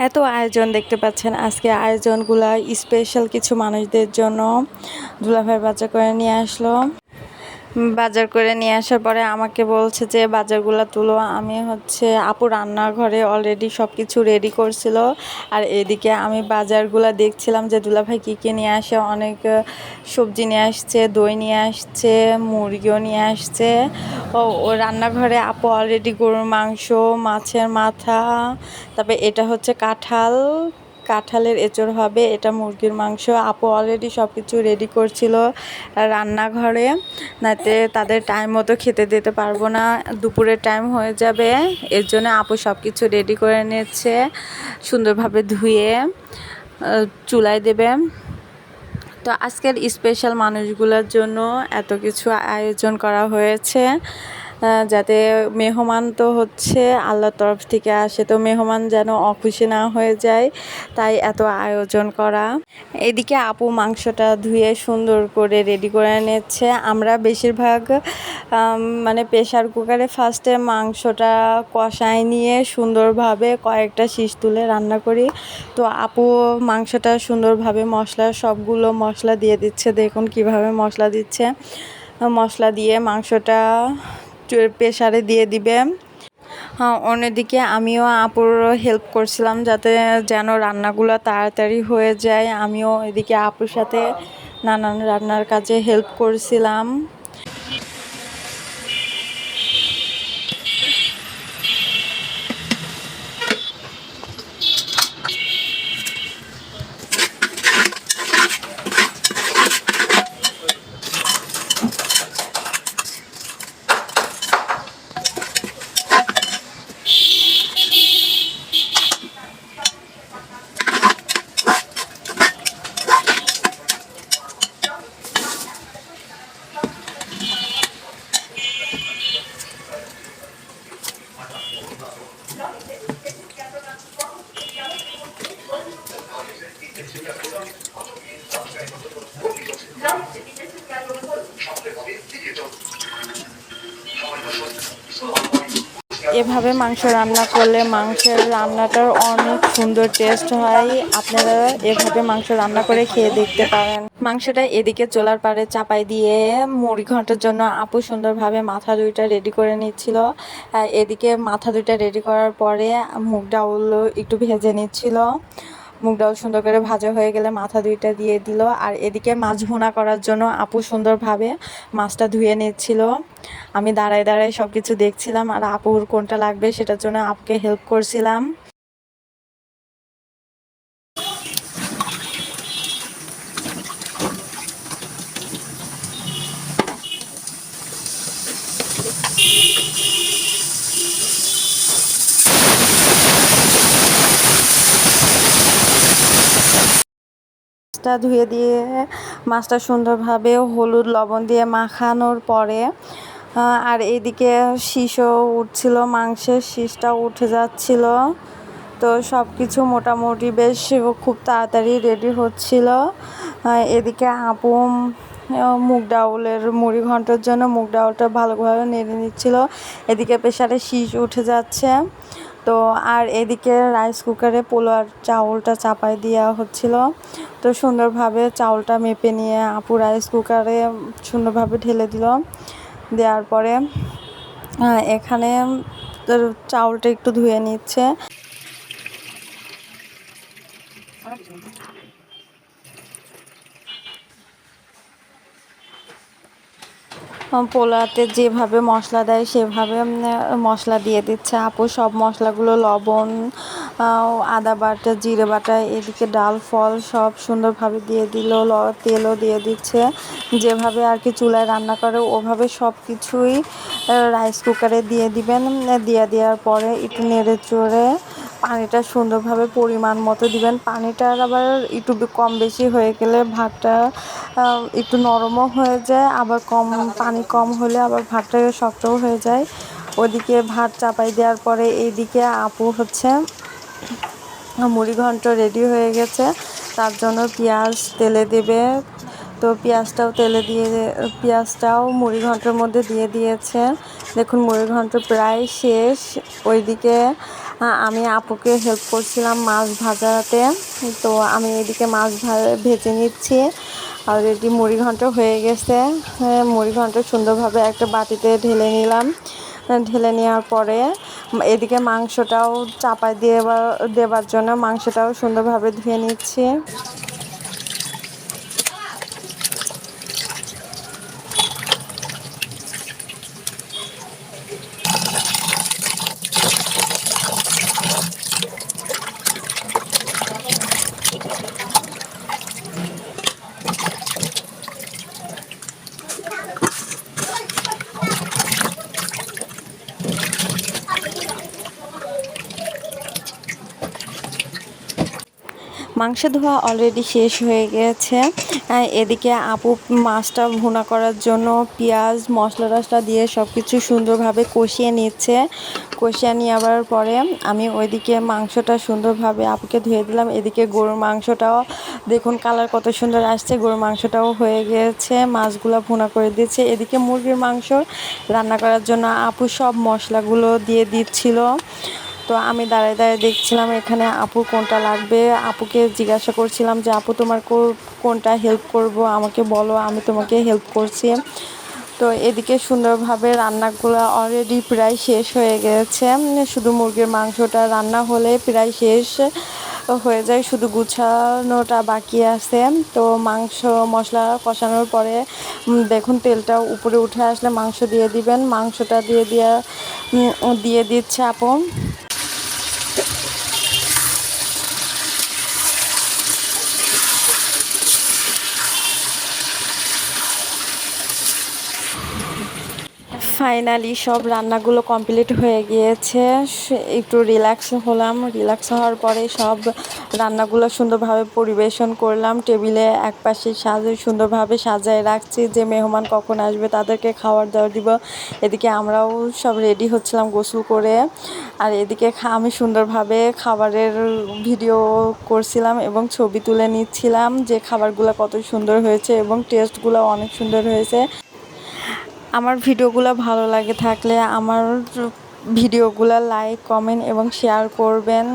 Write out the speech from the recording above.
এত আয়োজন দেখতে পাচ্ছেন। আজকে আয়োজনগুলা স্পেশাল কিছু মানুষদের জন্য। দুলাভাই বাজার করে নিয়ে আসলো। বাজার করে নিয়ে আসার পরে আমাকে বলছে যে বাজারগুলো তুলো। আমি আপু রান্নাঘরে অলরেডি সব কিছু রেডি করছিল, আর এদিকে আমি বাজারগুলো দেখছিলাম যে দুলাভাই কী নিয়ে আসে। অনেক সবজি নিয়ে আসছে, দই নিয়ে আসছে, মুরগিও নিয়ে আসছে। ও রান্নাঘরে আপু অলরেডি গরুর মাংস, মাছের মাথা, তারপরে এটা কাঁঠালের এঁচড় হবে, এটা মুরগির মাংস। আপু অলরেডি সব কিছু রেডি করছিল রান্নাঘরে, নাতে তাদের টাইম মতো খেতে দিতে পারবো না, দুপুরের টাইম হয়ে যাবে। এর জন্য আপু সব কিছু রেডি করে নিচ্ছে, সুন্দরভাবে ধুয়ে চুলায় দেবে। তো আজকের স্পেশাল মানুষগুলোর জন্য এত কিছু আয়োজন করা হয়েছে, যাতে মেহমান তো আল্লাহর তরফ থেকে আসে, তো মেহমান যেন অখুশি না হয়ে যায়, তাই এত আয়োজন করা। এদিকে আপু মাংসটা ধুয়ে সুন্দর করে রেডি করে নিচ্ছে। আমরা বেশিরভাগ মানে প্রেশার কুকারে ফার্স্টে মাংসটা কষায় নিয়ে সুন্দরভাবে কয়েকটা শীষ তুলে রান্না করি। তো আপু মাংসটা সুন্দরভাবে সবগুলো মশলা দিয়ে দিচ্ছে। দেখুন কিভাবে মশলা দিচ্ছে। মশলা দিয়ে মাংসটা প্রেসারে দিয়ে দিবে। অন্যদিকে আমিও আপুর হেল্প করছিলাম যেন রান্নাগুলো তাড়াতাড়ি হয়ে যায়। আমিও এদিকে আপুর সাথে নানান রান্নার কাজে হেল্প করছিলাম। এভাবে মাংস রান্না করলে মাংসের রান্নাটার অনেক সুন্দর টেস্ট হয়। আপনারা এভাবে মাংস রান্না করে খেয়ে দেখতে পারেন। মাংসটা এদিকে চুলার পাড়ে চাপাই দিয়ে মুড়ি ঘন্টার জন্য আপু সুন্দরভাবে মাথা দুইটা রেডি করে নিচ্ছিল। এদিকে মাথা দুইটা রেডি করার পরে মুগ ডাউল একটু ভেজে নিচ্ছিল। মুগ ডাউল সুন্দর করে ভাজা হয়ে গেলে মাথা দুইটা দিয়ে দিল। আর এদিকে মাছ ভুনা করার জন্য আপু সুন্দরভাবে মাছটা ধুয়ে নিচ্ছিল। আমি দাঁড়ায় দাঁড়ায় সব কিছু দেখছিলাম, আর আপুর কোনটা লাগবে সেটার জন্য আপুকে হেল্প করছিলাম। মাছটা ধুয়ে দিয়ে মাছটা সুন্দরভাবে হলুদ লবণ দিয়ে মাখানোর পরে আর এদিকে শীষও উঠছিল, মাংসের শীষটা উঠে যাচ্ছিল। তো সব কিছু মোটামুটি বেশ খুব তাড়াতাড়ি রেডি হচ্ছিল। এদিকে আপু মুগ ডাউলের মুড়ি ঘন্টার জন্য মুগ ডাউলটা ভালোভাবে নেড়ে নিচ্ছিল। এদিকে প্রেসারে শীষ উঠে যাচ্ছে। তো আর এদিকে রাইস কুকারে পোলার চাউলটা চাপাই দেওয়া হচ্ছিল। তো সুন্দরভাবে চাউলটা মেপে নিয়ে আপু রাইস কুকারে সুন্দরভাবে ঢেলে দিল। দেওয়ার পরে এখানে চাউলটা একটু ধুয়ে নিচ্ছে। পোলাওতে যেভাবে মশলা দেয় সেভাবে মশলা দিয়ে দিচ্ছে আপু। সব মশলাগুলো লবণ, আদা বাটা, জিরে বাটা, এদিকে ডাল ফল সব সুন্দরভাবে দিয়ে দিল। তেলও দিয়ে দিচ্ছে। যেভাবে আর কি চুলায় রান্না করে ওভাবে সব কিছুই রাইস কুকারে দিয়ে দিবেন। দেওয়ার পরে একটু নেড়ে চড়ে পানিটা সুন্দরভাবে পরিমাণ মতো দিবেন। পানিটার আবার একটু কম বেশি হয়ে গেলে ভাতটা একটু নরমও হয়ে যায়, আবার পানি কম হলে আবার ভাতটা শক্তও হয়ে যায়। ওদিকে ভাত চাপাই দেওয়ার পরে এইদিকে আপু মুড়ি ঘন্ট রেডি হয়ে গেছে, তার জন্য পেঁয়াজ তেলে দেবে। তো পেঁয়াজটাও মুড়ি ঘন্টের মধ্যে দিয়ে দিয়েছে। দেখুন মুড়ি ঘন্ট প্রায় শেষ। ওইদিকে আমি আপুকে হেল্প করছিলাম মাছ ভাজাতে। তো আমি এদিকে মাছ ভেজে নিচ্ছি। অলরেডি মুড়ি ঘন্ট হয়ে গেছে। মুড়ি ঘন্ট সুন্দরভাবে একটা বাটিতে ঢেলে নিলাম। ঢেলে নেওয়ার পরে এদিকে মাংসটাও চাপায় দেবার জন্য মাংসটাও সুন্দরভাবে ধুয়ে নিচ্ছি। মাংস ধোয়া অলরেডি শেষ হয়ে গেছে। এদিকে আপু মাছটা ভুনা করার জন্য পেঁয়াজ মশলা টশলা দিয়ে সব কিছু সুন্দরভাবে কষিয়ে নিচ্ছে। কষিয়ে নেওয়ার পরে আমি ওইদিকে মাংসটা সুন্দরভাবে আপুকে ধুয়ে দিলাম। এদিকে গরুর মাংসটাও দেখুন কালার কত সুন্দর আসছে। গরুর মাংসটাও হয়ে গিয়েছে, মাছগুলো ভুনা করে দিচ্ছে। এদিকে মুরগির মাংস রান্না করার জন্য আপু সব মশলাগুলো দিয়ে দিচ্ছিল। তো আমি দাঁড়ায় দাঁড়ায় দেখছিলাম এখানে আপুর কোনটা লাগবে। আপুকে জিজ্ঞাসা করছিলাম যে আপু তোমার কোনটা হেল্প করব, আমাকে বলো, আমি তোমাকে হেল্প করছি। তো এদিকে সুন্দরভাবে রান্নাগুলো অলরেডি প্রায় শেষ হয়ে গেছে। শুধু মুরগির মাংসটা রান্না হলে প্রায় শেষ হয়ে যায়, শুধু গুছানোটা বাকি আছে। তো মাংস মশলা কষানোর পরে দেখুন তেলটা উপরে উঠে আসলে মাংস দিয়ে দিবেন। মাংসটা দিয়ে দিচ্ছে আপু। ফাইনালি সব রান্নাগুলো কমপ্লিট হয়ে গিয়েছে। একটু রিল্যাক্স হলাম। রিল্যাক্স হওয়ার পরে সব রান্নাগুলো সুন্দরভাবে পরিবেশন করলাম। টেবিলে একপাশে সুন্দরভাবে সাজায় রাখছি যে মেহমান কখন আসবে তাদেরকে খাবার দাবার দিব। এদিকে আমরাও সব রেডি হচ্ছিলাম গোসল করে। আর এদিকে আমি সুন্দরভাবে খাবারের ভিডিও করছিলাম এবং ছবি তুলে নিচ্ছিলাম যে খাবারগুলো কত সুন্দর হয়েছে এবং টেস্টগুলো অনেক সুন্দর হয়েছে। আমার ভিডিওগুলো ভালো লাগে থাকলে আমার ভিডিওগুলো লাইক কমেন্ট এবং শেয়ার করবেন।